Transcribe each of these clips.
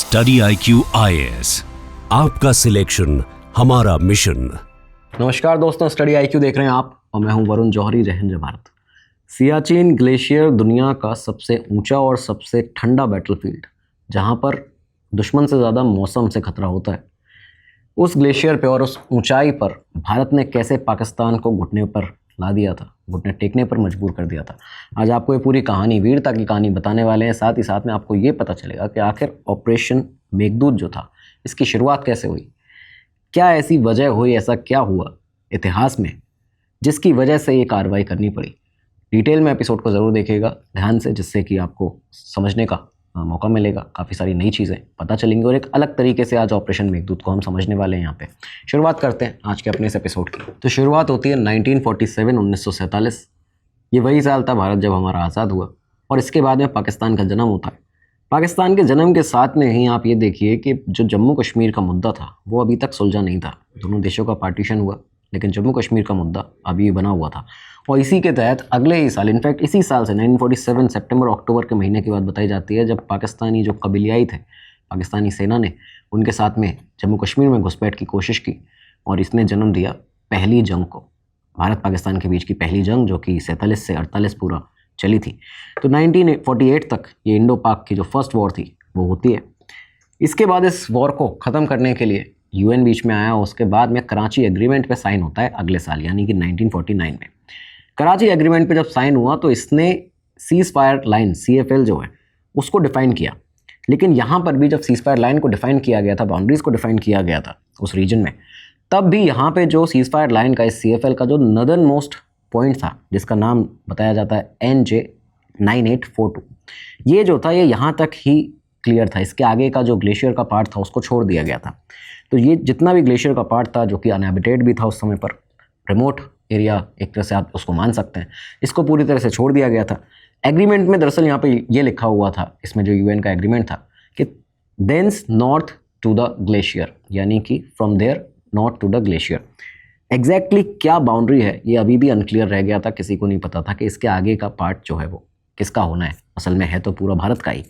Study IQ IAS, आपका selection हमारा mission. नमस्कार दोस्तों, स्टडी IQ देख रहे हैं आप और मैं हूं वरुण जौहरी। जय हिंद, जय भारत। सियाचिन ग्लेशियर दुनिया का सबसे ऊंचा और सबसे ठंडा बैटलफील्ड, जहां पर दुश्मन से ज़्यादा मौसम से खतरा होता है, उस ग्लेशियर पे और उस ऊंचाई पर भारत ने कैसे पाकिस्तान को घुटने पर ला दिया था, घुटने टेकने पर मजबूर कर दिया था। आज आपको ये पूरी कहानी, वीरता की कहानी बताने वाले हैं। साथ ही साथ में आपको ये पता चलेगा कि आखिर ऑपरेशन मेघदूत जो था, इसकी शुरुआत कैसे हुई, क्या ऐसी वजह हुई, ऐसा क्या हुआ इतिहास में जिसकी वजह से ये कार्रवाई करनी पड़ी। डिटेल में एपिसोड को ज़रूर देखिएगा ध्यान से, जिससे कि आपको समझने का मौका मिलेगा। काफ़ी सारी नई चीज़ें पता चलेंगी और एक अलग तरीके से आज ऑपरेशन मेघदूत को हम समझने वाले हैं। यहाँ पे शुरुआत करते हैं आज के अपने इस एपिसोड की। तो शुरुआत होती है 1947। ये वही साल था भारत जब हमारा आज़ाद हुआ और इसके बाद में पाकिस्तान का जन्म होता है। पाकिस्तान के जन्म के साथ में ही आप ये देखिए कि जो जम्मू कश्मीर का मुद्दा था वो अभी तक सुलझा नहीं था। दोनों देशों का पार्टीशन हुआ, लेकिन जम्मू कश्मीर का मुद्दा अभी बना हुआ था। और इसी के तहत अगले ही साल, इनफैक्ट इसी साल से 1947 सितंबर अक्टूबर के महीने की बात बताई जाती है, जब पाकिस्तानी जो कबीलियाई थे, पाकिस्तानी सेना ने उनके साथ में जम्मू कश्मीर में घुसपैठ की कोशिश की और इसने जन्म दिया पहली जंग को, भारत पाकिस्तान के बीच की पहली जंग, जो कि 47 से 48 पूरा चली थी। तो 1948 तक ये इंडो पाक की जो फर्स्ट वॉर थी वो होती है। इसके बाद इस वॉर को ख़त्म करने के लिए UN बीच में आया। उसके बाद में कराची एग्रीमेंट पे साइन होता है अगले साल, यानी कि 1949 में। कराची एग्रीमेंट पे जब साइन हुआ तो इसने सीज फायर लाइन CFL जो है उसको डिफ़ाइन किया। लेकिन यहाँ पर भी जब सीज फायर लाइन को डिफ़ाइन किया गया था, बाउंड्रीज़ को डिफ़ाइन किया गया था उस रीजन में, तब भी यहाँ पे जो सीज फायर लाइन का, इस CFL का जो नदर्न मोस्ट पॉइंट था, जिसका नाम बताया जाता है NJ 9842, ये जो था ये यहाँ तक ही क्लियर था। इसके आगे का जो ग्लेशियर का पार्ट था उसको छोड़ दिया गया था। तो ये जितना भी ग्लेशियर का पार्ट था, जो कि अनहैबिटेड भी था उस समय पर, रिमोट एरिया एक तरह से आप उसको मान सकते हैं, इसको पूरी तरह से छोड़ दिया गया था। एग्रीमेंट में दरअसल यहाँ पे ये लिखा हुआ था, इसमें जो UN का एग्रीमेंट था, कि thence north to the glacier, यानी कि from there north to the glacier. Exactly क्या बाउंड्री है ये अभी भी अनक्लियर रह गया था, किसी को नहीं पता था कि इसके आगे का पार्ट जो है वो किसका होना है। असल में है तो पूरा भारत का ही।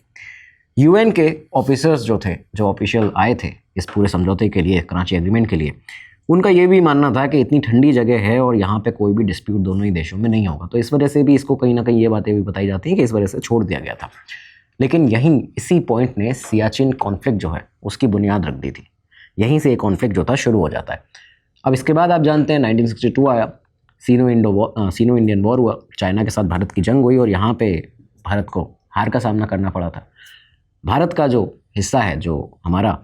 UN के ऑफिसर्स जो थे, जो ऑफिशियल आए थे इस पूरे समझौते के लिए, कराची एग्रीमेंट के लिए, उनका ये भी मानना था कि इतनी ठंडी जगह है और यहाँ पे कोई भी डिस्प्यूट दोनों ही देशों में नहीं होगा। तो इस वजह से भी इसको कहीं ना कहीं ये बातें भी बताई जाती हैं कि इस वजह से छोड़ दिया गया था। लेकिन यहीं इसी पॉइंट ने सियाचिन कॉन्फ्लिक्ट जो है उसकी बुनियाद रख दी थी। यहीं से ये कॉन्फ्लिक्ट जो था शुरू हो जाता है। अब इसके बाद आप जानते हैं 1962 आया, सीनो इंडियन वॉर हुआ, चाइना के साथ भारत की जंग हुई और यहाँ पे भारत को हार का सामना करना पड़ा था। भारत का जो हिस्सा है, जो हमारा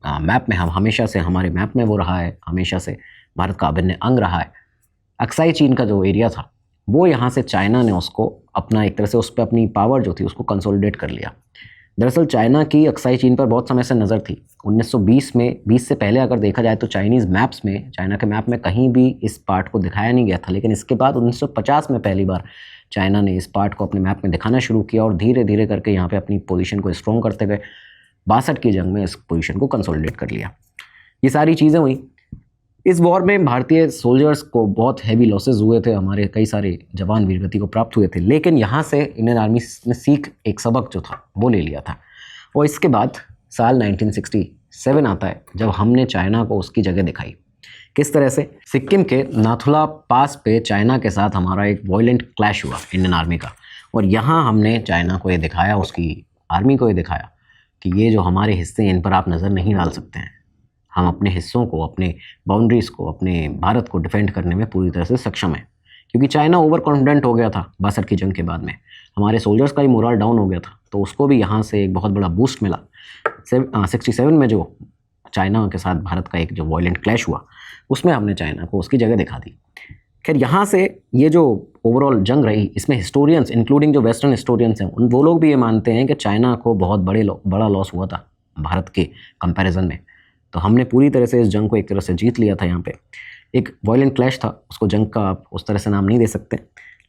मैप में, हम हमेशा से हमारे मैप में वो रहा है, हमेशा से भारत का अभिन्न अंग रहा है, अक्साई चीन का जो एरिया था, वो यहाँ से चाइना ने उसको अपना, एक तरह से उस पर अपनी पावर जो थी उसको कंसोलिडेट कर लिया। दरअसल चाइना की अक्साई चीन पर बहुत समय से नज़र थी। 1920 में, 20 से पहले अगर देखा जाए तो चाइनीज़ मैप्स में, चाइना के मैप में कहीं भी इस पार्ट को दिखाया नहीं गया था। लेकिन इसके बाद 1950 में पहली बार चाइना ने इस पार्ट को अपने मैप में दिखाना शुरू किया और धीरे धीरे करके यहाँ पे अपनी पोजीशन को स्ट्रॉन्ग करते गए। 62 की जंग में इस पोजीशन को कंसोलिडेट कर लिया। ये सारी चीज़ें हुई। इस वॉर में भारतीय सोल्जर्स को बहुत हैवी लॉसेस हुए थे, हमारे कई सारे जवान वीरगति को प्राप्त हुए थे। लेकिन यहाँ से इंडियन आर्मी ने सीख, एक सबक जो था वो ले लिया था। और इसके बाद साल 1967 आता है, जब हमने चाइना को उसकी जगह दिखाई। किस तरह से? सिक्किम के नाथुला पास पे चाइना के साथ हमारा एक वॉयलेंट क्लैश हुआ इंडियन आर्मी का, और यहाँ हमने चाइना को ये दिखाया, उसकी आर्मी को ये दिखाया कि ये जो हमारे हिस्से हैं इन पर आप नज़र नहीं डाल सकते हैं। हम अपने हिस्सों को, अपने बाउंड्रीज़ को, अपने भारत को डिफेंड करने में पूरी तरह से सक्षम है। क्योंकि चाइना ओवर कॉन्फिडेंट हो गया था 62 की जंग के बाद में, हमारे सोल्जर्स का ही मोरल डाउन हो गया था, तो उसको भी यहाँ से एक बहुत बड़ा बूस्ट मिला। 67 में जो चाइना के साथ भारत का एक जो वॉयलेंट क्लैश हुआ, उसमें हमने चाइना को उसकी जगह दिखा दी। खैर, यहाँ से ये जो ओवरऑल जंग रही, इसमें हिस्टोरियंस, इंक्लूडिंग जो वेस्टर्न हिस्टोरियंस हैं, वो लोग भी ये मानते हैं कि चाइना को बहुत बड़ा लॉस हुआ था भारत के कंपैरिजन में। तो हमने पूरी तरह से इस जंग को एक तरह से जीत लिया था। यहाँ पे एक वॉयलेंट क्लैश था, उसको जंग का आप उस तरह से नाम नहीं दे सकते।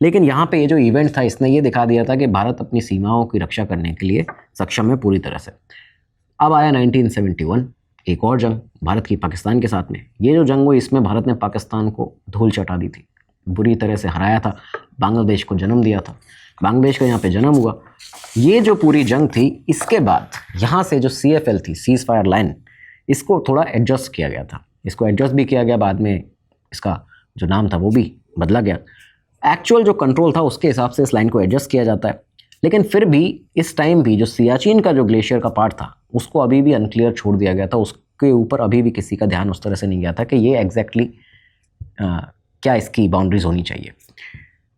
लेकिन यहाँ पे ये जो इवेंट था, इसने ये दिखा दिया था कि भारत अपनी सीमाओं की रक्षा करने के लिए सक्षम है पूरी तरह से। अब आया 1971, एक और जंग भारत की पाकिस्तान के साथ में। ये जो जंग हुई, इसमें भारत ने पाकिस्तान को धूल चटा दी थी, बुरी तरह से हराया था, बांग्लादेश को जन्म दिया था। बांग्लादेश का यहाँ पे जन्म हुआ। ये जो पूरी जंग थी, इसके बाद यहाँ से जो CFL थी, सीज फायर लाइन, इसको थोड़ा एडजस्ट किया गया था। इसको एडजस्ट भी किया गया, बाद में इसका जो नाम था वो भी बदला गया। एक्चुअल जो कंट्रोल था उसके हिसाब से इस लाइन को एडजस्ट किया जाता है, लेकिन फिर भी इस टाइम भी जो सियाचिन का जो ग्लेशियर का पार्ट था उसको अभी भी अनक्लियर छोड़ दिया गया था। उसके ऊपर अभी भी किसी का ध्यान उस तरह से नहीं गया था कि ये एग्जैक्टली क्या इसकी बाउंड्रीज होनी चाहिए।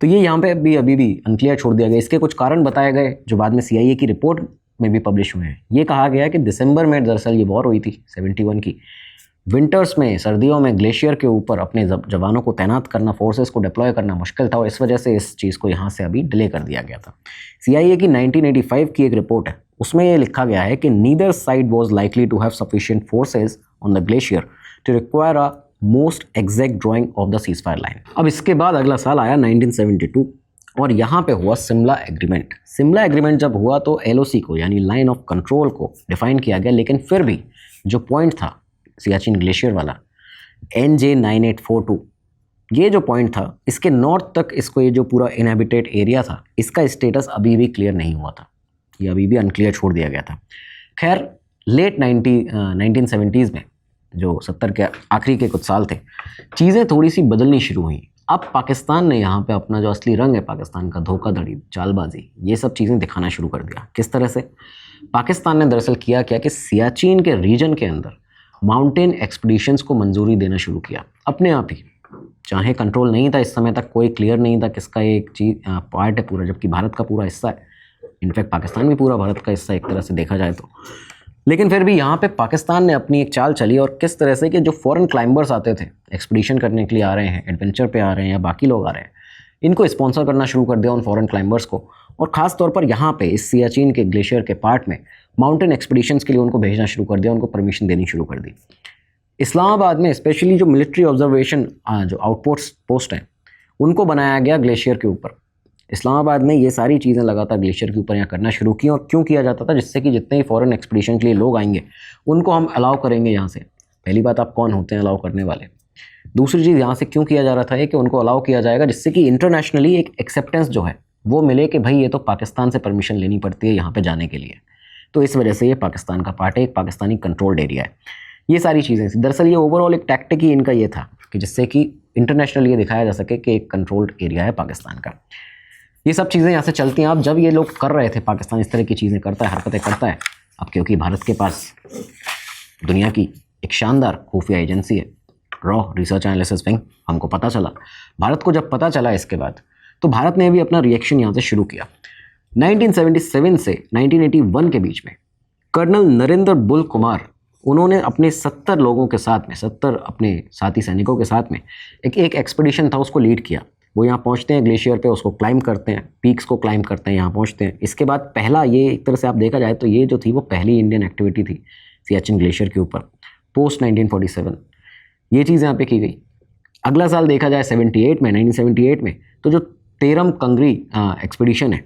तो ये यहाँ पे भी अभी भी अनक्लियर छोड़ दिया गया। इसके कुछ कारण बताए गए जो बाद में CIA की रिपोर्ट में भी पब्लिश हुए हैं। ये कहा गया कि दिसंबर में दरअसल ये वॉर हुई थी 71 की, विंटर्स में, सर्दियों में ग्लेशियर के ऊपर अपने जवानों को तैनात करना, फोर्सेस को डिप्लॉय करना मुश्किल था और इस वजह से इस चीज़ को यहाँ से अभी डिले कर दिया गया था। CIA की 1985 की एक रिपोर्ट है, उसमें ये लिखा गया है कि neither side was likely to have sufficient forces on the glacier to require a most exact drawing of the cease fire line. अब इसके बाद अगला साल आया 1972 और यहाँ पे हुआ सिमला एग्रीमेंट। सिमला एग्रीमेंट जब हुआ तो LOC को यानी लाइन ऑफ कंट्रोल को डिफाइन किया गया, लेकिन फिर भी जो पॉइंट था सियाचिन ग्लेशियर वाला NJ 9842, ये जो पॉइंट था इसके नॉर्थ तक इसको ये जो पूरा इनहेबिटेड एरिया था इसका स्टेटस अभी भी क्लियर नहीं हुआ था, ये अभी भी अनक्लियर छोड़ दिया गया था। खैर लेट 1970s में, जो 70 के आखिरी के कुछ साल थे, चीज़ें थोड़ी सी बदलनी शुरू हुई। अब पाकिस्तान ने यहाँ पे अपना जो असली रंग है पाकिस्तान का, धोखाधड़ी, चालबाजी, ये सब चीज़ें दिखाना शुरू कर दिया। किस तरह से? पाकिस्तान ने दरअसल किया क्या कि सियाचिन के रीजन के अंदर माउंटेन एक्सपीडिशंस को मंजूरी देना शुरू किया अपने आप ही। चाहे कंट्रोल नहीं था इस समय तक, कोई क्लियर नहीं था किसका ये एक चीज़ पार्ट है पूरा, जबकि भारत का पूरा हिस्सा है। इनफैक्ट पाकिस्तान भी पूरा भारत का हिस्सा एक तरह से देखा जाए तो। लेकिन फिर भी यहाँ पे पाकिस्तान ने अपनी एक चाल चली और किस तरह से कि जो फॉरेन क्लाइंबर्स आते थे, एक्सपीडिशन करने के लिए आ रहे हैं, एडवेंचर पे आ रहे हैं या बाकी लोग आ रहे हैं, इनको स्पॉन्सर करना शुरू कर दिया उन फॉरेन क्लाइंबर्स को। और ख़ास तौर पर यहाँ पे इस सियाचिन के ग्लेशियर के पार्ट में माउंटेन एक्सपीडिशंस के लिए उनको भेजना शुरू कर दिया, उनको परमिशन देनी शुरू कर दी। इस्लामाबाद में स्पेशली जो मिलिट्री ऑब्जर्वेशन जो आउटपोस्ट पोस्ट हैं उनको बनाया गया ग्लेशियर के ऊपर। इस्लामाबाद ने ये सारी चीज़ें लगातार ग्लेशियर के ऊपर यहाँ करना शुरू की। और क्यों किया जाता था? जिससे कि जितने ही फॉरेन एक्सपीडिशन के लिए लोग आएंगे उनको हम अलाउ करेंगे यहाँ से। पहली बात, आप कौन होते हैं अलाउ करने वाले? दूसरी चीज़, यहाँ से क्यों किया जा रहा था कि उनको अलाउ किया जाएगा जिससे कि इंटरनेशनली एक एक्सेप्टेंस जो है वो मिले कि भाई ये तो पाकिस्तान से परमिशन लेनी पड़ती है यहाँ पर जाने के लिए। तो इस वजह से ये पाकिस्तान का पार्ट है, एक पाकिस्तानी कंट्रोल्ड एरिया है। ये सारी चीज़ें दरअसल ये ओवरऑल एक टैक्टिक ही इनका ये था कि जिससे कि इंटरनेशनल ये दिखाया जा सके कि एक कंट्रोल्ड एरिया है पाकिस्तान का। ये सब चीज़ें यहाँ से चलती हैं। अब जब ये लोग कर रहे थे, पाकिस्तान इस तरह की चीज़ें करता है, हरकतें करता है, अब क्योंकि भारत के पास दुनिया की एक शानदार खुफिया एजेंसी है, रॉ रिसर्च एनालिसिस विंग, हमको पता चला। भारत को जब पता चला इसके बाद, तो भारत ने भी अपना रिएक्शन यहाँ से शुरू किया। 1977 से 1981 के बीच में कर्नल नरेंद्र बुल कुमार, उन्होंने अपने 70 लोगों के साथ में, 70 अपने साथी सैनिकों के साथ में एक एक्सपीडिशन था, उसको लीड किया। वो यहाँ पहुँचते हैं ग्लेशियर पे, उसको क्लाइंब करते हैं, पीक्स को क्लाइंब करते हैं, यहाँ पहुँचते हैं। इसके बाद पहला, ये एक तरह से आप देखा जाए तो ये जो थी वो पहली इंडियन एक्टिविटी थी सियाचिन ग्लेशियर के ऊपर पोस्ट 1947। ये चीज़ यहाँ पे की गई। अगला साल देखा जाए 1978 में तो जो तेरम कंगरी एक्सपीडिशन है,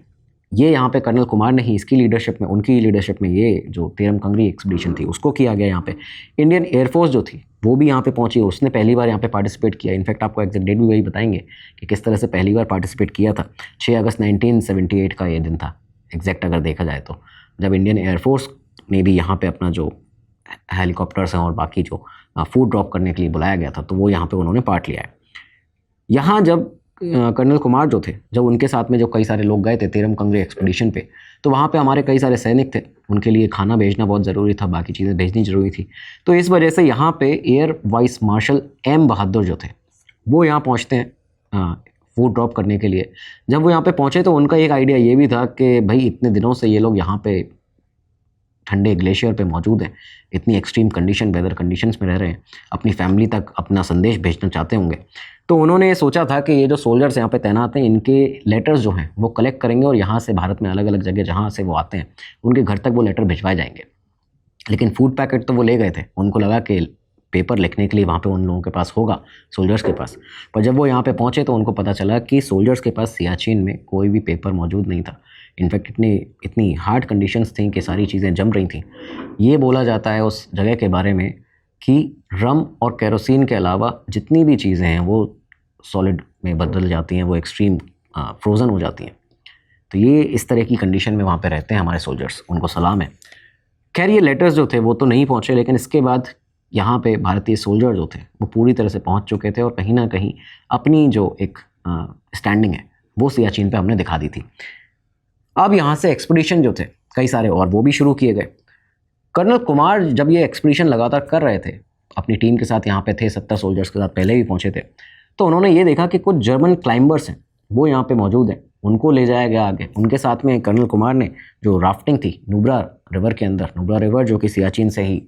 ये यहाँ पे कर्नल कुमार ने ही, इसकी लीडरशिप में, उनकी लीडरशिप में ये जो तेरम कंगरी एक्सपीडिशन थी उसको किया गया। यहाँ पे इंडियन एयरफोर्स जो थी वो भी यहाँ पे पहुंची, उसने पहली बार यहाँ पे पार्टिसिपेट किया। इनफैक्ट आपको एग्जैक्ट डेट भी वही बताएंगे कि किस तरह से पहली बार पार्टिसिपेट किया था। 6 अगस्त 1978 का ये दिन था एग्जैक्ट, अगर देखा जाए तो, जब इंडियन एयरफोर्स ने भी यहाँ पे अपना जो हेलीकॉप्टर्स हैं और बाकी जो फूड ड्रॉप करने के लिए बुलाया गया था, तो वो यहाँ पे उन्होंने पार्ट लिया है। यहाँ जब कर्नल कुमार जो थे, जब उनके साथ में जो कई सारे लोग गए थे तेरम कंगरी एक्सपीडिशन पे, तो वहाँ पे हमारे कई सारे सैनिक थे, उनके लिए खाना भेजना बहुत ज़रूरी था, बाकी चीज़ें भेजनी ज़रूरी थी। तो इस वजह से यहाँ पे एयर वाइस मार्शल M बहादुर जो थे वो यहाँ पहुँचते हैं फूड ड्रॉप करने के लिए। जब वो यहाँ पे पहुँचे तो उनका एक आइडिया ये भी था कि भाई इतने दिनों से ये लोग यहाँ पे ठंडे ग्लेशियर पे मौजूद हैं, इतनी एक्सट्रीम कंडीशन, वेदर कंडीशंस में रह रहे हैं, अपनी फैमिली तक अपना संदेश भेजना चाहते होंगे। तो उन्होंने ये सोचा था कि ये जो सोल्जर्स यहाँ पे तैनात हैं, इनके लेटर्स जो हैं वो कलेक्ट करेंगे और यहाँ से भारत में अलग अलग जगह जहाँ से वो आते हैं उनके घर तक वो लेटर भिजवाए जाएंगे। लेकिन फूड पैकेट तो वो ले गए थे, उनको लगा कि पेपर लिखने के लिए वहाँ पे उन लोगों के पास होगा, सोल्जर्स के पास। पर जब वो यहाँ पे पहुँचे तो उनको पता चला कि सोल्जर्स के पास सियाचिन में कोई भी पेपर मौजूद नहीं था। इनफैक्ट इतनी हार्ड कंडीशंस थी कि सारी चीज़ें जम रही थीं। ये बोला जाता है उस जगह के बारे में कि रम और केरोसिन के अलावा जितनी भी चीज़ें हैं वो सॉलिड में बदल जाती हैं, वो एक्सट्रीम फ्रोज़न हो जाती हैं। तो ये इस तरह की कंडीशन में वहाँ पे रहते हैं हमारे सोल्जर्स, उनको सलाम है। खैर ये लेटर्स जो थे वो तो नहीं पहुँचे, लेकिन इसके बाद यहाँ पे भारतीय सोल्जर जो थे वो पूरी तरह से पहुँच चुके थे और कहीं ना कहीं अपनी जो एक स्टैंडिंग है वो सियाचिन पे हमने दिखा दी थी। अब यहाँ से एक्सपीडिशन जो थे कई सारे और वो भी शुरू किए गए। कर्नल कुमार जब ये एक्सपीडिशन लगातार कर रहे थे, अपनी टीम के साथ यहाँ पे थे, 70 सोल्जर्स के साथ पहले भी पहुँचे थे, तो उन्होंने ये देखा कि कुछ जर्मन क्लाइंबर्स हैं वो यहाँ पे मौजूद हैं, उनको ले जाया गया आगे। उनके साथ में कर्नल कुमार ने जो राफ्टिंग थी नुब्रा रिवर के अंदर, नुब्रा रिवर जो कि सियाचिन से ही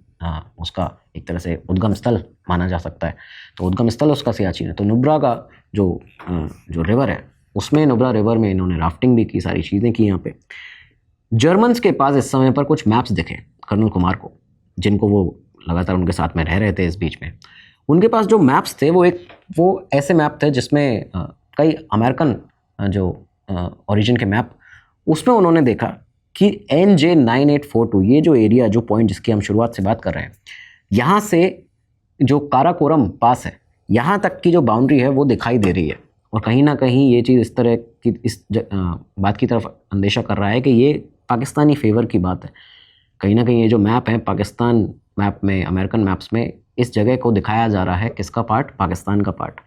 उसका एक तरह से उद्गम स्थल माना जा सकता है, तो उद्गम स्थल उसका सियाचिन है। तो नुब्रा का जो रिवर है उसमें, नुब्रा रिवर में इन्होंने राफ्टिंग भी की, सारी चीज़ें की। यहाँ पे जर्मन्स के पास इस समय पर कुछ मैप्स दिखे कर्नल कुमार को, जिनको वो लगातार उनके साथ में रह रहे थे इस बीच में। उनके पास जो मैप्स थे वो ऐसे मैप थे जिसमें कई अमेरिकन जो ओरिजिन के मैप, उसमें उन्होंने देखा कि NJ9842 ये जो एरिया, जो पॉइंट जिसकी हम शुरुआत से बात कर रहे हैं, यहाँ से जो काराकोरम पास है यहाँ तक की जो बाउंड्री है वो दिखाई दे रही है। और कहीं ना कहीं ये चीज़ इस तरह की बात की तरफ अंदेशा कर रहा है कि ये पाकिस्तानी फेवर की बात है। कहीं ना कहीं ये जो मैप है पाकिस्तान मैप में, अमेरिकन मैप्स में, इस जगह को दिखाया जा रहा है किसका पार्ट, पाकिस्तान का पार्ट।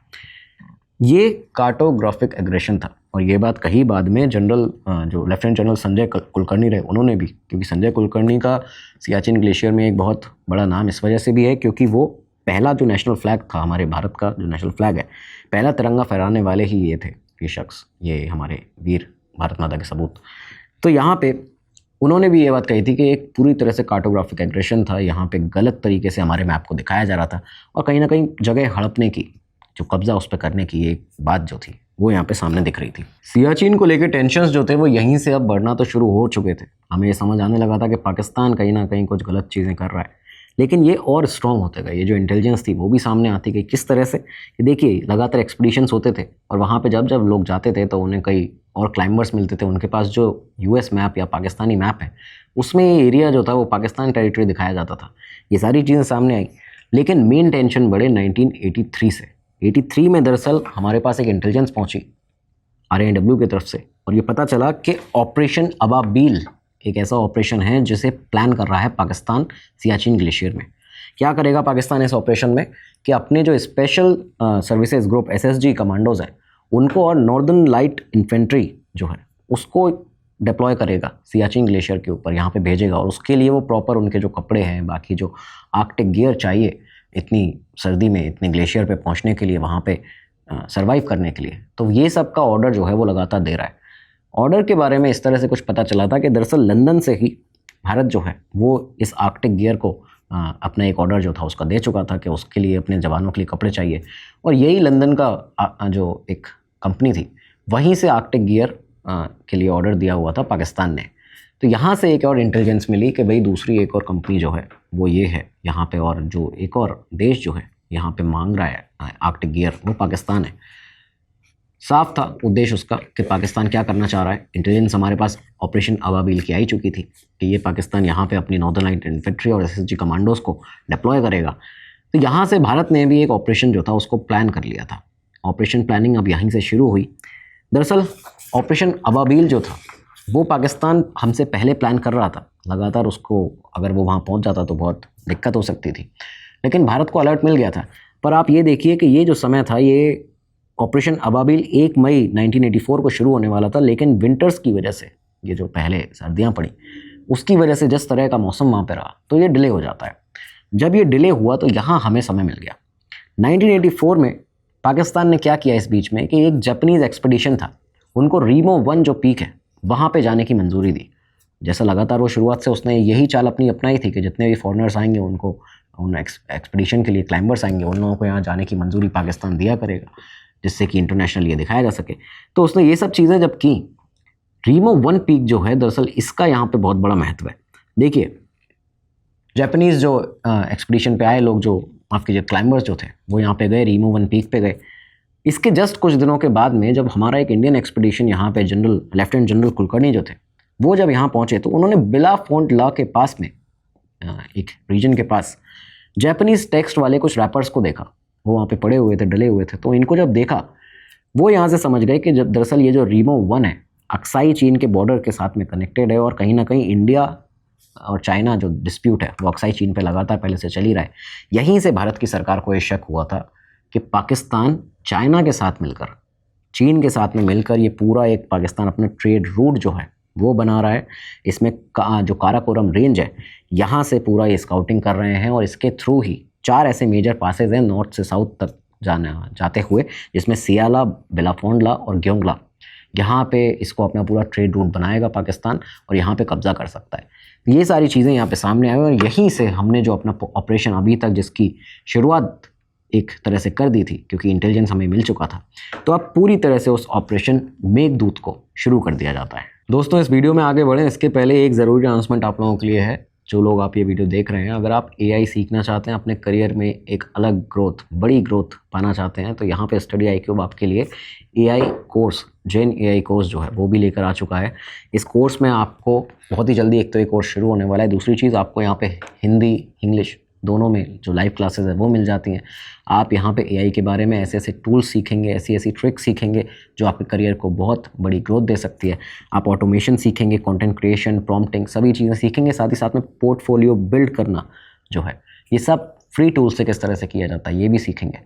ये कार्टोग्राफिक एग्रेशन था और ये बात कही बाद में जनरल जो लेफ्टिनेंट जनरल संजय कुलकर्णी रहे, उन्होंने भी, क्योंकि संजय कुलकर्णी का सियाचिन ग्लेशियर में एक बहुत बड़ा नाम इस वजह से भी है क्योंकि वो पहला जो नेशनल फ्लैग था, हमारे भारत का जो नेशनल फ्लैग है, पहला तिरंगा फहराने वाले ही ये थे, ये शख्स, ये हमारे वीर भारत माता के सपूत। तो यहाँ पे उन्होंने भी ये बात कही थी कि एक पूरी तरह से कार्टोग्राफिक एग्रेशन था, यहाँ पे गलत तरीके से हमारे मैप को दिखाया जा रहा था और कहीं ना कहीं जगह हड़पने की, जो कब्जा उस पर करने की एक बात जो थी वो यहाँ पे सामने दिख रही थी। सियाचिन को लेकर टेंशन्स जो थे वो यहीं से अब बढ़ना तो शुरू हो चुके थे। हमें ये समझ आने लगा था कि पाकिस्तान कहीं ना कहीं कुछ गलत चीज़ें कर रहा है, लेकिन ये और स्ट्रॉन्ग होते गए। ये जो इंटेलिजेंस थी वो भी सामने आती गई। किस तरह से कि देखिए लगातार एक्सपीडिशंस होते थे और वहाँ पे जब जब लोग जाते थे तो उन्हें कई और क्लाइंबर्स मिलते थे। उनके पास जो US मैप या पाकिस्तानी मैप है उसमें ये एरिया जो था वो पाकिस्तान टेरिटरी दिखाया जाता था। ये सारी चीज़ें सामने आई, लेकिन मेन टेंशन बढ़े 1983 से। 83 में दरअसल हमारे पास एक इंटेलिजेंस पहुँची RAW की तरफ से और ये पता चला कि ऑपरेशन अबाबील एक ऐसा ऑपरेशन है जिसे प्लान कर रहा है पाकिस्तान सियाचिन ग्लेशियर में। क्या करेगा पाकिस्तान इस ऑपरेशन में कि अपने जो special services group SSG commandos हैं उनको और नॉर्दर्न लाइट इन्फेंट्री जो है उसको डिप्लॉय करेगा सियाचिन ग्लेशियर के ऊपर, यहाँ पे भेजेगा। और उसके लिए वो प्रॉपर उनके जो कपड़े हैं, बाकी जो आर्कटिक गियर चाहिए इतनी सर्दी में, इतने ग्लेशियर पे पहुँचने के लिए, वहाँ पे सर्वाइव करने के लिए, तो ये सब का ऑर्डर जो है वो लगातार दे रहा है। ऑर्डर के बारे में इस तरह से कुछ पता चला था कि दरअसल लंदन से ही भारत जो है वो इस आर्कटिक गियर को अपना एक ऑर्डर जो था उसका दे चुका था कि उसके लिए अपने जवानों के लिए कपड़े चाहिए। और यही लंदन का जो एक कंपनी थी वहीं से आर्कटिक गियर के लिए ऑर्डर दिया हुआ था पाकिस्तान ने। तो यहाँ से एक और इंटेलिजेंस मिली कि भाई दूसरी एक और कंपनी जो है वो ये है यहाँ पे, और जो एक और देश जो है यहाँ पे मांग रहा है आर्कटिक गियर वो पाकिस्तान है। साफ था उद्देश्य उसका कि पाकिस्तान क्या करना चाह रहा है। इंटेलिजेंस हमारे पास ऑपरेशन अबाबील की आई चुकी थी कि ये पाकिस्तान यहाँ पे अपनी नॉर्दर्न लाइट इन्फेंट्री और SSG कमांडोज को डिप्लॉय करेगा। तो यहाँ से भारत ने भी एक ऑपरेशन जो था उसको प्लान कर लिया था। ऑपरेशन प्लानिंग अब यहीं से शुरू हुई। दरअसल ऑपरेशन अबाबील जो था वो पाकिस्तान हमसे पहले प्लान कर रहा था। लगातार उसको अगर वो वहाँ पहुँच जाता तो बहुत दिक्कत हो सकती थी, लेकिन भारत को अलर्ट मिल गया था। पर आप ये देखिए कि ये जो समय था, ये ऑपरेशन अबाबील 1 मई 1984 को शुरू होने वाला था, लेकिन विंटर्स की वजह से, ये जो पहले सर्दियाँ पड़ी उसकी वजह से जिस तरह का मौसम वहाँ पे रहा तो ये डिले हो जाता है। जब ये डिले हुआ तो यहाँ हमें समय मिल गया। 1984 में पाकिस्तान ने क्या किया इस बीच में कि एक जापानीज़ एक्सपीडिशन था, उनको रीमो 1 जो पीक है वहाँ पे जाने की मंजूरी दी। जैसा लगातार वो शुरुआत से उसने यही चाल अपनी अपनाई थी कि जितने भी फॉरेनर्स आएंगे उनको, उन एक्सपीडिशन के लिए क्लाइंबर्स आएंगे, उन लोगों को यहाँ जाने की मंजूरी पाकिस्तान दिया करेगा, जिससे कि इंटरनेशनल ये दिखाया जा सके। तो उसने ये सब चीज़ें जब की, रीमो 1 पीक जो है दरअसल इसका यहाँ पे बहुत बड़ा महत्व है। देखिए जापानीज़ जो एक्सपीडिशन पे आए लोग, जो माफ़ कीजिए क्लाइंबर्स जो थे, वो यहाँ पे गए, रीमो 1 पीक पे गए। इसके जस्ट कुछ दिनों के बाद में जब हमारा एक इंडियन एक्सपीडिशन यहाँ पे लेफ्टिनेंट जनरल कुलकर्णी जो थे वो जब यहाँ पहुँचे तो उन्होंने बिलाफोंट लॉ के पास में, एक रीजन के पास, जापानीज़ टेक्स्ट वाले कुछ रैपर्स को देखा। वो वहाँ पे पड़े हुए थे, डले हुए थे। तो इनको जब देखा वो यहाँ से समझ गए कि जब दरअसल ये जो रीमो 1 है अक्साई चीन के बॉर्डर के साथ में कनेक्टेड है और कहीं ना कहीं इंडिया और चाइना जो डिस्प्यूट है वो अक्साई चीन पे लगातार पहले से चल ही रहा है। यहीं से भारत की सरकार को ये शक हुआ था कि पाकिस्तान चाइना के साथ मिलकर, चीन के साथ में मिलकर ये पूरा एक पाकिस्तान अपना ट्रेड रूट जो है वो बना रहा है। इसमें जो काराकोरम रेंज है यहाँ से पूरा ये स्काउटिंग कर रहे हैं और इसके थ्रू ही 4 ऐसे मेजर पासेज हैं नॉर्थ से साउथ तक जाते हुए, जिसमें सियाला, बेलाफोंडला और ग्योंगला, यहाँ पे इसको अपना पूरा ट्रेड रूट बनाएगा पाकिस्तान और यहाँ पे कब्जा कर सकता है। ये सारी चीज़ें यहाँ पे सामने आई और यहीं से हमने जो अपना ऑपरेशन अभी तक जिसकी शुरुआत एक तरह से कर दी थी क्योंकि इंटेलिजेंस हमें मिल चुका था, तो अब पूरी तरह से उस ऑपरेशन मेघदूत को शुरू कर दिया जाता है। दोस्तों, इस वीडियो में आगे बढ़ें इसके पहले एक ज़रूरी अनाउंसमेंट आप लोगों के लिए है। जो लोग आप ये वीडियो देख रहे हैं, अगर आप AI सीखना चाहते हैं, अपने करियर में एक अलग ग्रोथ, बड़ी ग्रोथ पाना चाहते हैं, तो यहाँ पे स्टडी IQ आपके लिए AI कोर्स, जेन AI कोर्स जो है वो भी लेकर आ चुका है। इस कोर्स में आपको बहुत ही जल्दी एक तो ये कोर्स शुरू होने वाला है, दूसरी चीज़ आपको यहाँ पे हिंदी, इंग्लिश दोनों में जो लाइव क्लासेस है वो मिल जाती हैं। आप यहाँ पे AI के बारे में ऐसे ऐसे टूल्स सीखेंगे, ऐसी ऐसी ट्रिक्स सीखेंगे जो आपके करियर को बहुत बड़ी ग्रोथ दे सकती है। आप ऑटोमेशन सीखेंगे, कंटेंट क्रिएशन, प्रॉम्प्टिंग, सभी चीज़ें सीखेंगे। साथ ही साथ में पोर्टफोलियो बिल्ड करना जो है, ये सब फ्री टूल्स से किस तरह से किया जाता है ये भी सीखेंगे।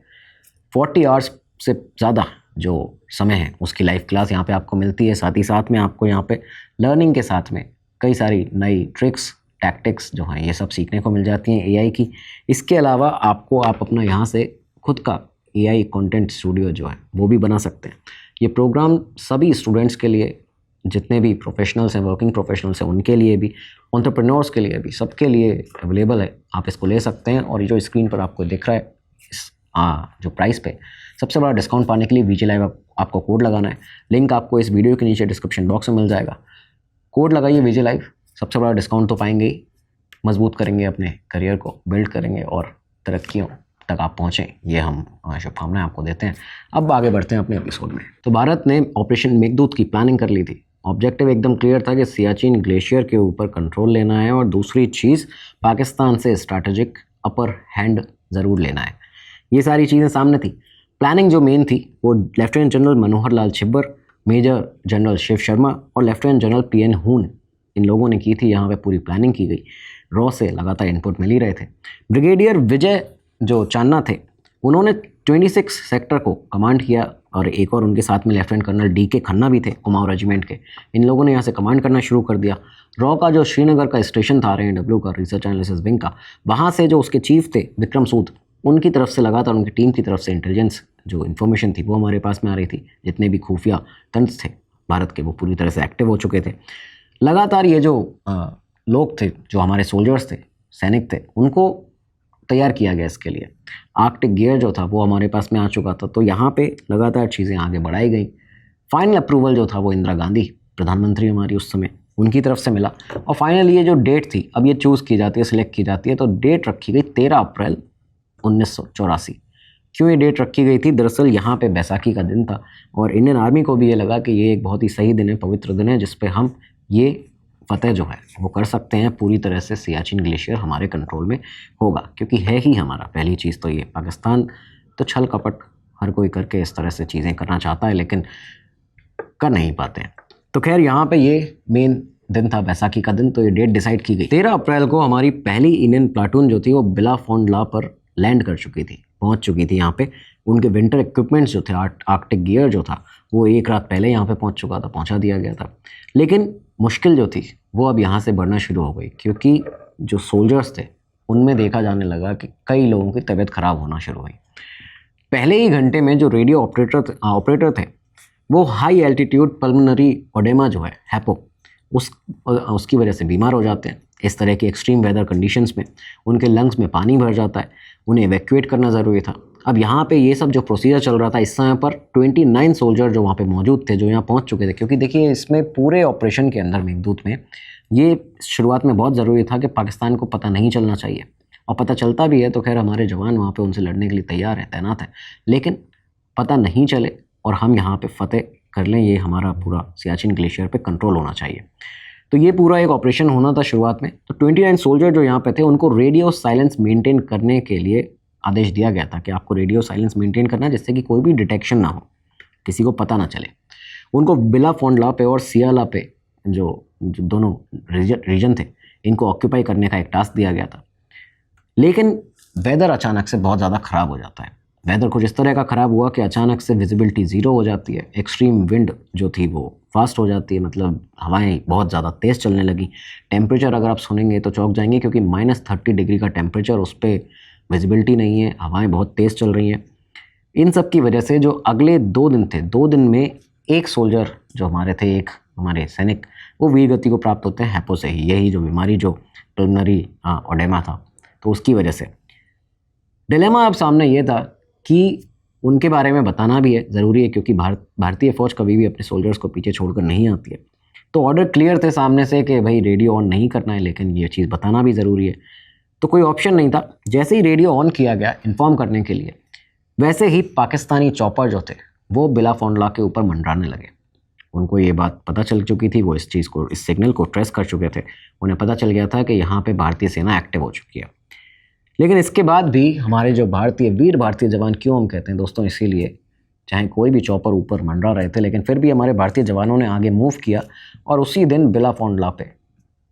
40 आवर्स से ज़्यादा जो समय है उसकी लाइव क्लास यहाँ पर आपको मिलती है। साथ ही साथ में आपको यहाँ पर लर्निंग के साथ में कई सारी नई ट्रिक्स, टैक्टिक्स जो हैं ये सब सीखने को मिल जाती हैं AI की। इसके अलावा आप अपना यहाँ से खुद का AI कंटेंट स्टूडियो जो है वो भी बना सकते हैं। ये प्रोग्राम सभी स्टूडेंट्स के लिए, जितने भी प्रोफेशनल्स हैं, वर्किंग प्रोफेशनल्स हैं, उनके लिए भी, एंटरप्रेन्योर्स के लिए भी, सबके लिए अवेलेबल है। आप इसको ले सकते हैं और ये जो स्क्रीन पर आपको दिख रहा है इस जो प्राइस पे सबसे बड़ा डिस्काउंट पाने के लिए VJ Live आपको कोड लगाना है। लिंक आपको इस वीडियो के नीचे डिस्क्रिप्शन बॉक्स में मिल जाएगा। कोड लगाइए VJ Live, सबसे बड़ा डिस्काउंट तो पाएंगे ही, मजबूत करेंगे अपने करियर को, बिल्ड करेंगे और तरक्कियों तक आप पहुँचें, ये हम शुभकामनाएं आपको देते हैं। अब आगे बढ़ते हैं अपने एपिसोड में। तो भारत ने ऑपरेशन मेघदूत की प्लानिंग कर ली थी। ऑब्जेक्टिव एकदम क्लियर था कि सियाचिन ग्लेशियर के ऊपर कंट्रोल लेना है और दूसरी चीज़ पाकिस्तान से स्ट्रैटेजिक अपर हैंड ज़रूर लेना है। ये सारी चीज़ें सामने थी। प्लानिंग जो मेन थी वो lieutenant general Manohar Lal Chhibber, major general Shiv Sharma और लेफ्टिनेंट जनरल PN हून, इन लोगों ने की थी। यहाँ पे पूरी प्लानिंग की गई, रॉ से लगातार इनपुट मिल ही रहे थे। ब्रिगेडियर विजय जो चान्ना थे, उन्होंने 26 सेक्टर को कमांड किया और एक और उनके साथ में लेफ्टिनेंट कर्नल DK खन्ना भी थे, कुमाऊं रेजिमेंट के। इन लोगों ने यहाँ से कमांड करना शुरू कर दिया। रॉ का जो श्रीनगर का स्टेशन था RNW का, रिसर्च एनालिसिस विंग का, वहाँ से जो उसके चीफ थे विक्रम सूद, उनकी तरफ से लगातार, उनकी टीम की तरफ से इंटेलिजेंस जो इन्फॉर्मेशन थी वो हमारे पास में आ रही थी। जितने भी खुफिया तंत्र थे भारत के वो पूरी तरह से एक्टिव हो चुके थे। लगातार ये जो लोग थे, जो हमारे सोल्जर्स थे, सैनिक थे, उनको तैयार किया गया इसके लिए। आर्कटिक गियर जो था वो हमारे पास में आ चुका था, तो यहाँ पे लगातार चीज़ें आगे बढ़ाई गई। फाइनल अप्रूवल जो था वो इंदिरा गांधी, प्रधानमंत्री हमारी उस समय, उनकी तरफ से मिला। और फाइनली ये जो डेट थी, अब ये चूज़ की जाती है, सिलेक्ट की जाती है, तो डेट रखी गई 13 अप्रैल 1984। क्यों ये डेट रखी गई थी? दरअसल यहाँ पे बैसाखी का दिन था और इंडियन आर्मी को भी ये लगा कि ये एक बहुत ही सही दिन है, पवित्र दिन है, जिस पे हम ये फतेह जो है वो कर सकते हैं। पूरी तरह से सियाचिन ग्लेशियर हमारे कंट्रोल में होगा, क्योंकि है ही हमारा। पहली चीज़ तो ये, पाकिस्तान तो छल कपट हर कोई करके इस तरह से चीज़ें करना चाहता है लेकिन कर नहीं पाते हैं। तो खैर यहाँ पे ये मेन दिन था, बैसाखी का दिन, तो ये डेट डिसाइड की गई। 13 अप्रैल को हमारी पहली इंडियन प्लाटून जो थी वो बेलाफोंडला पर लैंड कर चुकी थी, पहुंच चुकी थी। यहाँ पे उनके विंटर इक्विपमेंट्स जो थे, आर्कटिक गियर जो था, वो एक रात पहले यहाँ पे पहुंच चुका था, पहुंचा दिया गया था। लेकिन मुश्किल जो थी वो अब यहाँ से बढ़ना शुरू हो गई, क्योंकि जो सोल्जर्स थे उनमें देखा जाने लगा कि कई लोगों की तबीयत खराब होना शुरू हुई। पहले ही घंटे में जो रेडियो ऑपरेटर थे वो हाई एल्टीट्यूड पल्मोनरी ओडेमा जो है, हैपो, उसकी वजह से बीमार हो जाते हैं। इस तरह के एक्सट्रीम वेदर कंडीशंस में उनके लंग्स में पानी भर जाता है, उन्हें इवैक्यूएट करना ज़रूरी था। अब यहाँ पे ये सब जो प्रोसीजर चल रहा था, इस समय पर 29 सोल्जर जो वहाँ पे मौजूद थे, जो यहाँ पहुँच चुके थे, क्योंकि देखिए इसमें पूरे ऑपरेशन के अंदर मेघदूत में ये शुरुआत में बहुत ज़रूरी था कि पाकिस्तान को पता नहीं चलना चाहिए, और पता चलता भी है तो खैर हमारे जवान वहाँ पे उनसे लड़ने के लिए तैयार हैं, तैनात हैं, लेकिन पता नहीं चले और हम यहाँ पे फतेह कर लें, ये हमारा पूरा सियाचिन ग्लेशियर पे कंट्रोल होना चाहिए। तो ये पूरा एक ऑपरेशन होना था शुरुआत में। तो 29 सोल्जर जो यहाँ पे थे उनको रेडियो साइलेंस मेंटेन करने के लिए आदेश दिया गया था कि आपको रेडियो साइलेंस मेंटेन करना है, जिससे कि कोई भी डिटेक्शन ना हो, किसी को पता ना चले। उनको बिला फोंडला पे और सियाला पे जो जो दोनों रीजन थे इनको ऑक्यूपाई करने का एक टास्क दिया गया था। लेकिन वेदर अचानक से बहुत ज़्यादा ख़राब हो जाता है। वेदर कुछ इस तरह का ख़राब हुआ कि अचानक से विजिबिलिटी ज़ीरो हो जाती है, एक्सट्रीम विंड जो थी वो फास्ट हो जाती है, मतलब हवाएं बहुत ज़्यादा तेज़ चलने लगी। टेम्परेचर अगर आप सुनेंगे तो चौंक जाएंगे क्योंकि -30 डिग्री का टेम्परेचर, उस पर विजिबिलिटी नहीं है, हवाएं बहुत तेज़ चल रही हैं। इन सब की वजह से जो अगले 2 दिन थे, 2 दिन में एक सोल्जर जो हमारे थे, एक हमारे सैनिक, वो वीर गति को प्राप्त होते हैं हैपो से ही, यही जो बीमारी जो पल्मोनरी ओडेमा था, तो उसकी वजह से। डिलेमा अब सामने ये था कि उनके बारे में बताना भी है, ज़रूरी है, क्योंकि भारतीय फ़ौज कभी भी अपने सोल्जर्स को पीछे छोड़कर नहीं आती है। तो ऑर्डर क्लियर थे सामने से कि भाई रेडियो ऑन नहीं करना है, लेकिन ये चीज़ बताना भी ज़रूरी है, तो कोई ऑप्शन नहीं था। जैसे ही रेडियो ऑन किया गया इन्फॉर्म करने के लिए, वैसे ही पाकिस्तानी चॉपर जो थे वो बिला फोंडला के ऊपर मंडराने लगे। उनको ये बात पता चल चुकी थी, वो इस चीज़ को, इस सिग्नल को ट्रेस कर चुके थे, उन्हें पता चल गया था कि यहाँ पे भारतीय सेना एक्टिव हो चुकी है। लेकिन इसके बाद भी हमारे जो वीर भारतीय जवान, क्यों हम कहते हैं दोस्तों, इसीलिए चाहे कोई भी चॉपर ऊपर मंडरा रहे थे, लेकिन फिर भी हमारे भारतीय जवानों ने आगे मूव किया और उसी दिन बिला फोंडला पे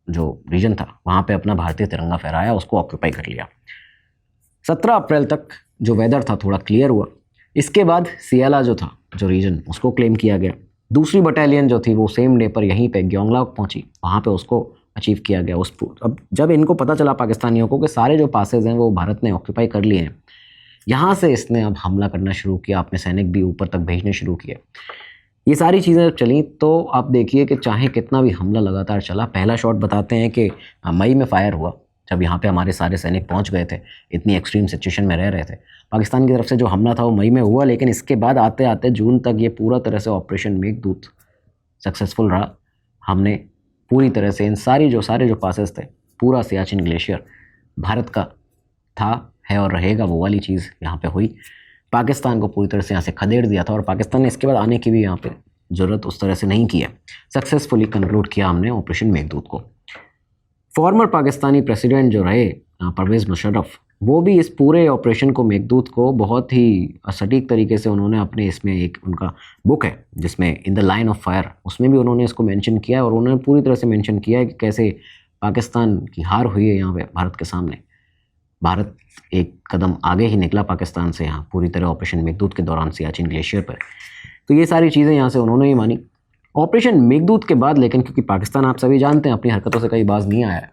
जो रीजन था वहाँ पे अपना भारतीय तिरंगा फहराया, उसको ऑक्यूपाई कर लिया। 17 अप्रैल तक जो वेदर था थोड़ा क्लियर हुआ। इसके बाद सियाला जो था, जो रीजन, उसको क्लेम किया गया। दूसरी बटालियन जो थी वो सेम डे पर यहीं पे ग्योंगला पहुंची, वहाँ पे उसको अचीव किया गया। अब जब इनको पता चला पाकिस्तानियों को कि सारे जो पासेज हैं वो भारत ने ऑक्यूपाई कर लिए हैं, यहाँ से इसने अब हमला करना शुरू किया, अपने सैनिक भी ऊपर तक भेजने शुरू किए। ये सारी चीज़ें जब चली तो आप देखिए कि चाहे कितना भी हमला लगातार चला, पहला शॉट बताते हैं कि मई में फायर हुआ, जब यहाँ पे हमारे सारे सैनिक पहुँच गए थे, इतनी एक्सट्रीम सिचुएशन में रह रहे थे। पाकिस्तान की तरफ से जो हमला था वो मई में हुआ, लेकिन इसके बाद आते आते जून तक ये पूरा तरह से ऑपरेशन मेघदूत सक्सेसफुल रहा। हमने पूरी तरह से इन सारे जो पासेस थे, पूरा सियाचिन ग्लेशियर भारत का था, है और रहेगा, वो वाली चीज़ यहाँ पे हुई। पाकिस्तान को पूरी तरह से यहाँ से खदेड़ दिया था और पाकिस्तान ने इसके बाद आने की भी यहाँ पे ज़रूरत उस तरह से नहीं की है। सक्सेसफुली कंक्लूड किया हमने ऑपरेशन मेघदूत को। फॉर्मर पाकिस्तानी प्रेसिडेंट जो रहे परवेज़ मुशर्रफ, वो भी इस पूरे ऑपरेशन को, मेघदूत को, बहुत ही सटीक तरीके से उन्होंने अपने, इसमें एक उनका बुक है जिसमें in the line of fire, उसमें भी उन्होंने इसको मेंशन किया है और उन्होंने पूरी तरह से मेंशन किया है कि कैसे पाकिस्तान की हार हुई है यहाँ पे भारत के सामने। भारत एक कदम आगे ही निकला पाकिस्तान से यहाँ पूरी तरह ऑपरेशन मेघदूत के दौरान सियाचिन ग्लेशियर पर। तो ये सारी चीज़ें यहाँ से उन्होंने ही मानी। ऑपरेशन मेघदूत के बाद लेकिन, क्योंकि पाकिस्तान आप सभी जानते हैं अपनी हरकतों से कहीं बाज नहीं आया,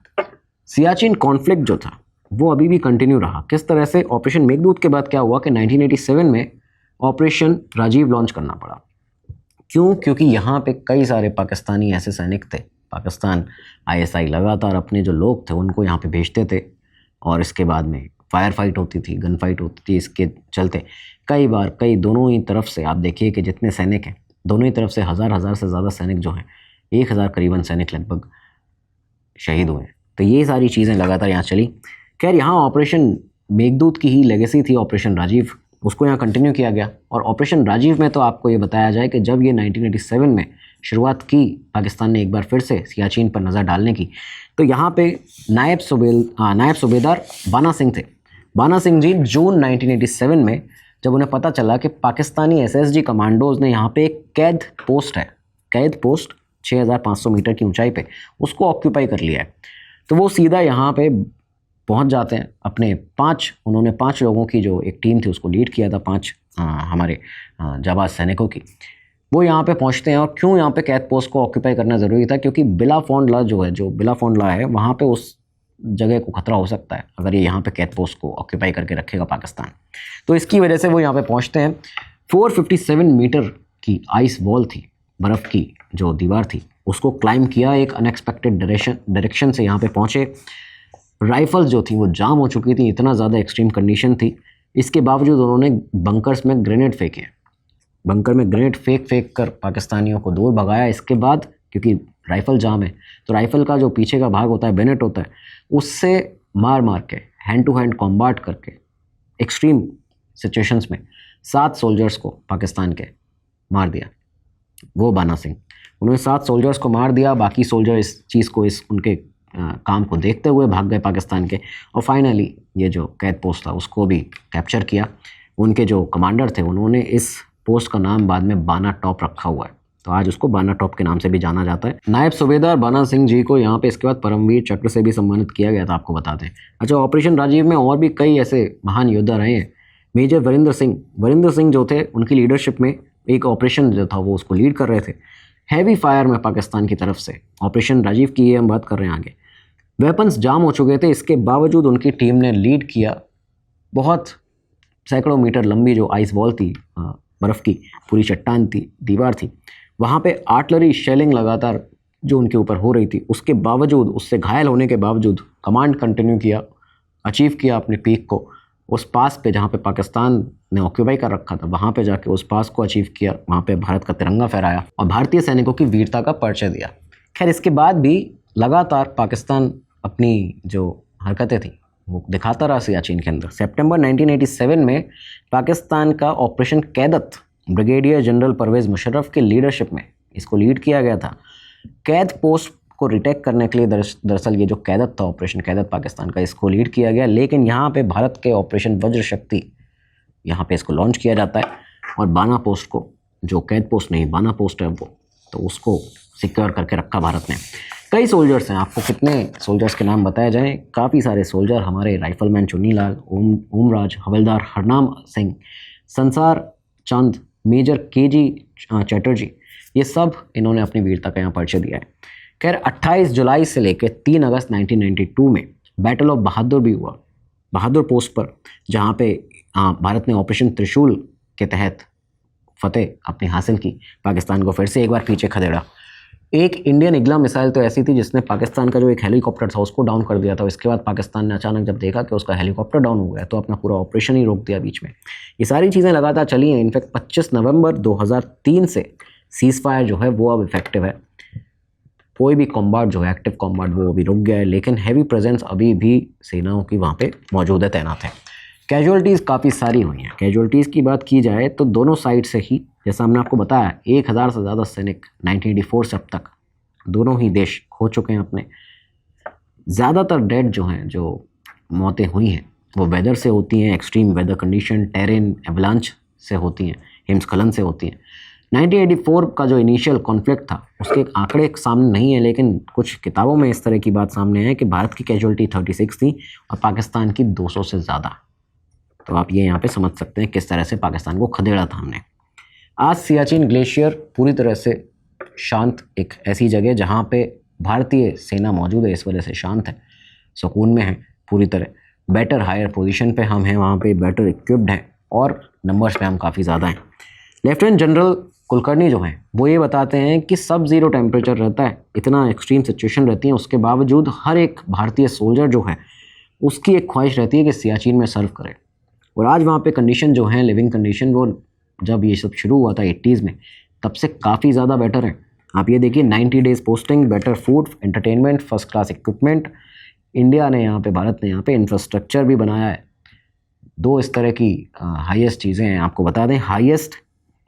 सियाचिन कॉन्फ्लिक्ट जो था वो अभी भी कंटिन्यू रहा। किस तरह से? ऑपरेशन मेघदूत के बाद क्या हुआ कि 1987 में ऑपरेशन राजीव लॉन्च करना पड़ा। क्यों? क्योंकि यहाँ पे कई सारे पाकिस्तानी ऐसे सैनिक थे, पाकिस्तान ISI लगातार अपने जो लोग थे उनको यहाँ पे भेजते थे और इसके बाद में फायर फाइट होती थी, गन फाइट होती थी। इसके चलते कई बार दोनों ही तरफ से आप देखिए कि जितने सैनिक हैं दोनों ही तरफ से हज़ार से ज़्यादा सैनिक जो हैं, 1000 करीबन सैनिक लगभग शहीद हुए। तो ये सारी चीज़ें लगातार यहाँ चली। खैर, यहाँ ऑपरेशन मेघदूत की ही लेगेसी थी ऑपरेशन राजीव, उसको यहाँ कंटिन्यू किया गया। और ऑपरेशन राजीव में तो आपको ये बताया जाए कि जब ये 1987 में शुरुआत की पाकिस्तान ने एक बार फिर से सियाचिन पर नज़र डालने की, तो यहाँ पे नायब सूबेदार बाना सिंह थे। बाना सिंह जी जून 1987 में जब उन्हें पता चला कि पाकिस्तानी SSG कमांडोज़ ने यहाँ पे एक कैद पोस्ट 6500 मीटर की ऊंचाई पे उसको ऑक्यूपाई कर लिया है, तो वो सीधा यहाँ पे पहुँच जाते हैं। उन्होंने 5 लोगों की जो एक टीम थी उसको लीड किया था, 5 हमारे जाबाज सैनिकों की, वो यहाँ पे पहुँचते हैं। और क्यों यहाँ पे कैद पोस्ट को ऑक्यूपाई करना ज़रूरी था? क्योंकि बिला फोंडला है वहाँ पे उस जगह को खतरा हो सकता है अगर ये यहाँ पे कैद पोस्ट को ऑक्यूपाई करके रखेगा पाकिस्तान। तो इसकी वजह से वो यहाँ पे पहुँचते हैं। 457 मीटर की आइस वॉल थी, बर्फ़ की जो दीवार थी, उसको क्लाइंब किया, एक अनएक्सपेक्टेड डायरेक्शन से यहाँ पे पहुँचे। राइफ़ल्स जो थी वो जाम हो चुकी थी, इतना ज़्यादा एक्सट्रीम कंडीशन थी। इसके बावजूद उन्होंने बंकर्स में ग्रेनेड फेंके, बंकर में ग्रेनेड फेंक कर पाकिस्तानियों को दूर भगाया। इसके बाद क्योंकि राइफ़ल जाम है तो राइफ़ल का जो पीछे का भाग होता है, बेनेट होता है, उससे मार के हैंड टू हैंड कॉम्बाट करके एक्सट्रीम सिचुएशंस में 7 सोल्जर्स को पाकिस्तान के मार दिया। वो बाना सिंह, उन्होंने 7 सोल्जर्स को मार दिया। बाकी सोल्जर इस चीज़ को, इस उनके काम को देखते हुए भाग गए पाकिस्तान के। और फाइनली ये जो कैद पोस्ट था उसको भी कैप्चर किया। उनके जो कमांडर थे उन्होंने इस पोस्ट का नाम बाद में बाना टॉप रखा हुआ है। तो आज उसको बाना टॉप के नाम से भी जाना जाता है। नायब सूबेदार बाना सिंह जी को यहाँ पे इसके बाद परमवीर चक्र से भी सम्मानित किया गया था, आपको बताते हैं। अच्छा, ऑपरेशन राजीव में और भी कई ऐसे महान योद्धा रहे हैं। मेजर वरिंदर सिंह जो थे, उनकी लीडरशिप में एक ऑपरेशन जो था वो उसको लीड कर रहे थे हैवी फायर में पाकिस्तान की तरफ से। ऑपरेशन राजीव की ये हम बात कर रहे हैं आगे। वेपन्स जाम हो चुके थे, इसके बावजूद उनकी टीम ने लीड किया। बहुत सैकड़ों मीटर लंबी जो आइस वॉल थी, बर्फ़ की पूरी चट्टान थी, दीवार थी, वहाँ पे आर्टिलरी शेलिंग लगातार जो उनके ऊपर हो रही थी, उसके बावजूद, उससे घायल होने के बावजूद कमांड कंटिन्यू किया, अचीव किया अपने पीक को। उस पास पे जहाँ पे पाकिस्तान ने ऑक्यूपाई कर रखा था, वहाँ पे जाके उस पास को अचीव किया, वहाँ पे भारत का तिरंगा फहराया और भारतीय सैनिकों की वीरता का परिचय दिया। खैर, इसके बाद भी लगातार पाकिस्तान अपनी जो हरकतें थी वो दिखाता रहा सियाचिन के अंदर। सितंबर 1987 में पाकिस्तान का operation Qaidat brigadier general Parvez Musharraf के लीडरशिप में इसको लीड किया गया था। कैद पोस्ट को रिटेक करने के लिए दरअसल ये जो कैदत था, ऑपरेशन कैदत पाकिस्तान का, इसको लीड किया गया। लेकिन यहाँ पे भारत के ऑपरेशन वज्र शक्ति, यहाँ पे इसको लॉन्च किया जाता है और बाना पोस्ट को, जो कैद पोस्ट नहीं बाना पोस्ट है वो, तो उसको सिक्योर करके रखा भारत ने। कई सोल्जर्स हैं, आपको कितने सोल्जर्स के नाम बताए जाएँ, काफ़ी सारे सोल्जर हमारे राइफलमैन चुन्नीलाल, ओमराज, हवलदार हरनाम सिंह, संसार चंद, मेजर KG चैटर्जी, ये सब इन्होंने अपनी वीरता का यहाँ परिचय दिया है। खैर, 28 जुलाई से लेकर 3 अगस्त 1992 में बैटल ऑफ बहादुर भी हुआ, बहादुर पोस्ट पर, जहाँ पे भारत ने ऑपरेशन त्रिशूल के तहत फतेह अपनी हासिल की, पाकिस्तान को फिर से एक बार पीछे खदेड़ा। एक इंडियन इग्ला मिसाइल तो ऐसी थी जिसने पाकिस्तान का जो एक हेलीकॉप्टर था उसको डाउन कर दिया था। इसके बाद पाकिस्तान ने अचानक जब देखा कि उसका हेलीकॉप्टर डाउन हो गया तो अपना पूरा ऑपरेशन ही रोक दिया बीच में। ये सारी चीज़ें लगातार चली हैं। इनफैक्ट 25 नवंबर 2003 से सीज़ फायर जो है वो अब इफेक्टिव है। कोई भी कॉम्बाट जो है, एक्टिव कॉम्बाट, वो अभी रुक गया है, लेकिन हैवी प्रेजेंस अभी भी सेनाओं की वहाँ पे मौजूद है, तैनात है। कैजुअलिटीज़ काफ़ी सारी हुई हैं। कैजुअलिटीज़ की बात की जाए तो दोनों साइड से ही, जैसा हमने आपको बताया, 1000 से ज़्यादा सैनिक 1984 से अब तक दोनों ही देश खो चुके हैं अपने। ज़्यादातर डेड जो हैं, जो मौतें हुई हैं, वो वेदर से होती हैं, extreme weather condition, terrain, avalanche से होती हैं, हिमस्खलन से होती हैं। 1984 का जो इनिशियल कॉन्फ्लिक्ट था उसके आंकड़े सामने नहीं है, लेकिन कुछ किताबों में इस तरह की बात सामने है कि भारत की कैजुअलिटी 36 थी और पाकिस्तान की 200 से ज़्यादा। तो आप ये यहाँ पे समझ सकते हैं किस तरह से पाकिस्तान को खदेड़ा था हमने। आज सियाचिन ग्लेशियर पूरी तरह से शांत, एक ऐसी जगह जहाँ पे भारतीय सेना मौजूद है, इस वजह से शांत है, सुकून में है पूरी तरह। बेटर हायर पोजीशन पे हम हैं, वहाँ पे बेटर इक्विप्ड हैं और नंबर्स पे हम काफ़ी ज़्यादा हैं। लेफ्टिनेंट जनरल कुलकर्णी जो हैं वो ये बताते हैं कि सब ज़ीरो टेम्परेचर रहता है, इतना एक्सट्रीम सिचुएशन रहती है, उसके बावजूद हर एक भारतीय सोल्जर जो है उसकी एक ख्वाहिश रहती है कि सियाचिन में सर्व करे। और आज वहाँ पे कंडीशन जो है, लिविंग कंडीशन, वो जब ये सब शुरू हुआ था 80s में, तब से काफ़ी ज़्यादा बेटर है। आप ये देखिए, 90 days posting, better food, entertainment, first class equipment. India ने यहाँ पे, भारत ने यहाँ पे इंफ्रास्ट्रक्चर भी बनाया है। 2 इस तरह की हाईएस्ट चीज़ें हैं। आपको बता दें, हाईएस्ट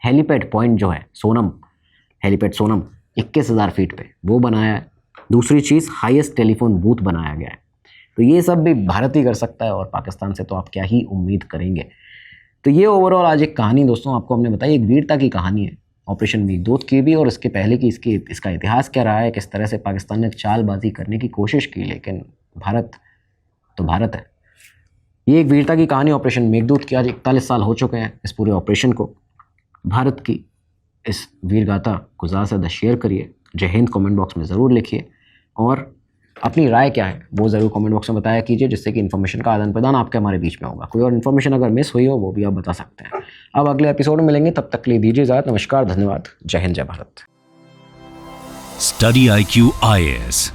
हेलीपैड पॉइंट जो है सोनम, हेलीपैड सोनम 21,000 फीट पे, वो बनाया है। दूसरी चीज़, हाईएस्ट टेलीफोन बूथ बनाया गया है। तो ये सब भी भारत ही कर सकता है और पाकिस्तान से तो आप क्या ही उम्मीद करेंगे। तो ये ओवरऑल आज एक कहानी दोस्तों आपको हमने बताई, एक वीरता की कहानी है ऑपरेशन मेघदूत की भी, और इसके पहले की इसका इतिहास क्या रहा है, किस तरह से पाकिस्तान ने चालबाजी करने की कोशिश की, लेकिन भारत तो भारत है। ये एक वीरता की कहानी ऑपरेशन मेघदूत की। आज 41 साल हो चुके हैं इस पूरे ऑपरेशन को। भारत की इस वीर गाथा को ज़्यादा से ज़्यादा शेयर करिए। जय हिंद कमेंट बॉक्स में ज़रूर लिखिए और अपनी राय क्या है वो ज़रूर कमेंट बॉक्स में बताया कीजिए, जिससे कि इन्फॉर्मेशन का आदान प्रदान आपके हमारे बीच में होगा। कोई और इन्फॉर्मेशन अगर मिस हुई हो वो भी आप बता सकते हैं। अब अगले एपिसोड में मिलेंगे, तब तक के लिए दीजिए इजाज़त। नमस्कार, धन्यवाद, जय हिंद, जय भारत। स्टडी IQ IAS,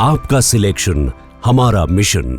आपका सिलेक्शन हमारा मिशन।